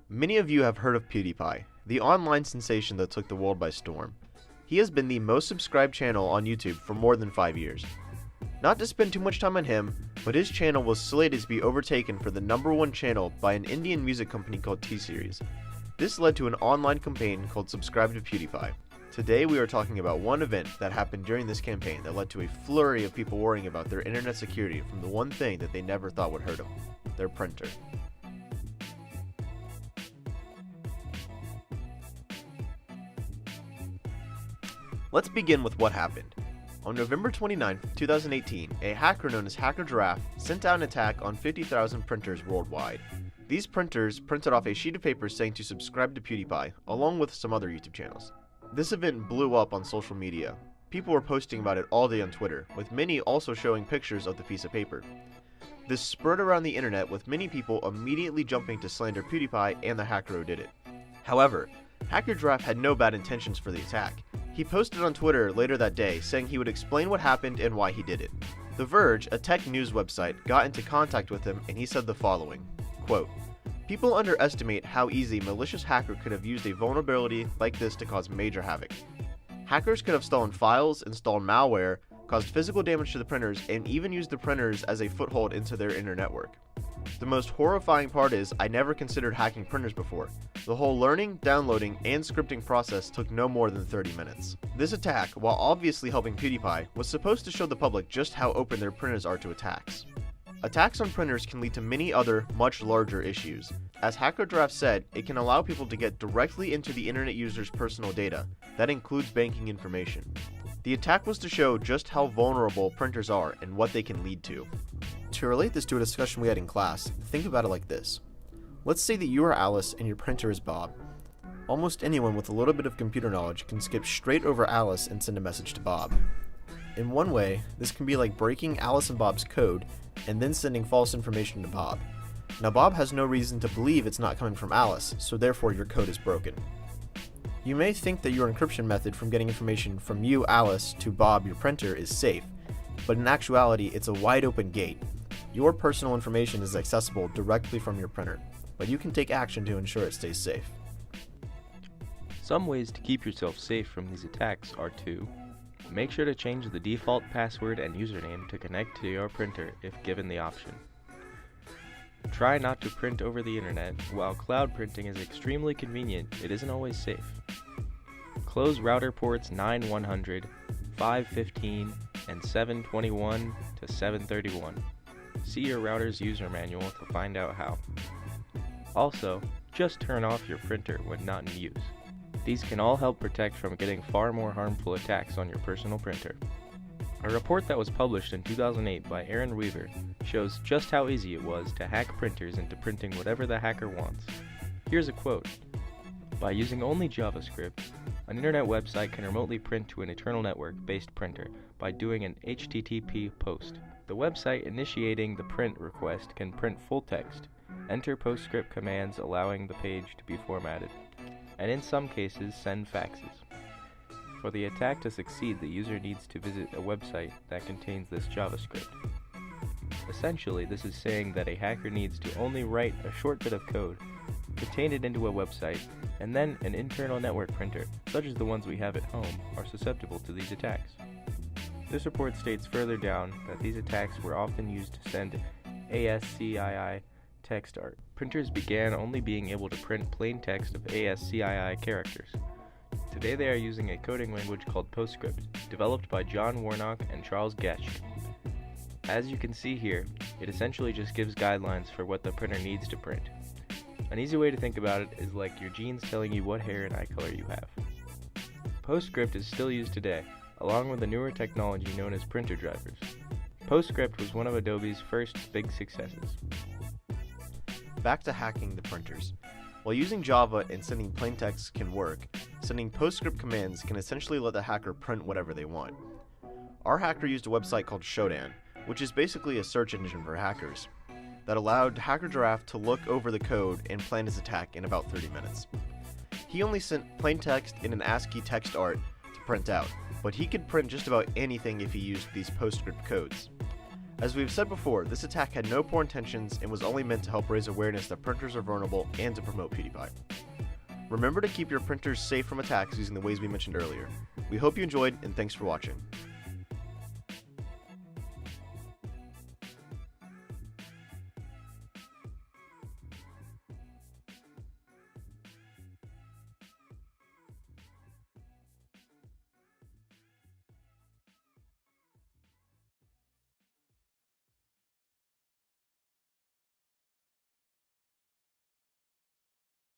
Many of you have heard of PewDiePie, the online sensation that took the world by storm. He has been the most subscribed channel on YouTube for more than 5 years. Not to spend too much time on him, but his channel was slated to be overtaken for the #1 channel by an Indian music company called T-Series. This led to an online campaign called Subscribe to PewDiePie. Today we are talking about one event that happened during this campaign that led to a flurry of people worrying about their internet security from the one thing that they never thought would hurt them, their printer. Let's begin with what happened. On November 29, 2018, a hacker known as Hacker Giraffe sent out an attack on 50,000 printers worldwide. These printers printed off a sheet of paper saying to subscribe to PewDiePie, along with some other YouTube channels. This event blew up on social media. People were posting about it all day on Twitter, with many also showing pictures of the piece of paper. This spread around the internet, with many people immediately jumping to slander PewDiePie and the hacker who did it. However, Hacker Giraffe had no bad intentions for the attack. He posted on Twitter later that day saying he would explain what happened and why he did it. The Verge, a tech news website, got into contact with him and he said the following, quote, "People underestimate how easy a malicious hacker could have used a vulnerability like this to cause major havoc. Hackers could have stolen files, installed malware, caused physical damage to the printers, and even used the printers as a foothold into their inner network. The most horrifying part is I never considered hacking printers before. The whole learning, downloading, and scripting process took no more than 30 minutes. This attack, while obviously helping PewDiePie, was supposed to show the public just how open their printers are to attacks. Attacks on printers can lead to many other, much larger issues. As Hacker Giraffe said, it can allow people to get directly into the internet user's personal data. That includes banking information. The attack was to show just how vulnerable printers are and what they can lead to. To relate this to a discussion we had in class, think about it like this. Let's say that you are Alice and your printer is Bob. Almost anyone with a little bit of computer knowledge can skip straight over Alice and send a message to Bob. In one way, this can be like breaking Alice and Bob's code and then sending false information to Bob. Now Bob has no reason to believe it's not coming from Alice, so therefore your code is broken. You may think that your encryption method from getting information from you, Alice, to Bob, your printer, is safe, but in actuality it's a wide open gate. Your personal information is accessible directly from your printer, but you can take action to ensure it stays safe. Some ways to keep yourself safe from these attacks are to make sure to change the default password and username to connect to your printer if given the option. Try not to print over the internet. While cloud printing is extremely convenient, it isn't always safe. Close router ports 9100, 515, and 721 to 731. See your router's user manual to find out how. Also, just turn off your printer when not in use. These can all help protect from getting far more harmful attacks on your personal printer. A report that was published in 2008 by Aaron Weaver shows just how easy it was to hack printers into printing whatever the hacker wants. Here's a quote. By using only JavaScript, an internet website can remotely print to an internal network-based printer by doing an HTTP post. The website initiating the print request can print full text, enter PostScript commands allowing the page to be formatted, and in some cases send faxes. For the attack to succeed, the user needs to visit a website that contains this JavaScript. Essentially, this is saying that a hacker needs to only write a short bit of code, contain it into a website, and then an internal network printer, such as the ones we have at home, are susceptible to these attacks. This report states further down that these attacks were often used to send ASCII text art. Printers began only being able to print plain text of ASCII characters. Today they are using a coding language called PostScript, developed by John Warnock and Charles Geschke. As you can see here, it essentially just gives guidelines for what the printer needs to print. An easy way to think about it is like your genes telling you what hair and eye color you have. PostScript is still used today, along with the newer technology known as printer drivers. PostScript was one of Adobe's first big successes. Back to hacking the printers. While using Java and sending plain text can work, sending PostScript commands can essentially let the hacker print whatever they want. Our hacker used a website called Shodan, which is basically a search engine for hackers, that allowed Hacker Giraffe to look over the code and plan his attack in about 30 minutes. He only sent plain text in an ASCII text art to print out, but he could print just about anything if he used these PostScript codes. As we've said before, this attack had no poor intentions and was only meant to help raise awareness that printers are vulnerable and to promote PewDiePie. Remember to keep your printers safe from attacks using the ways we mentioned earlier. We hope you enjoyed, and thanks for watching.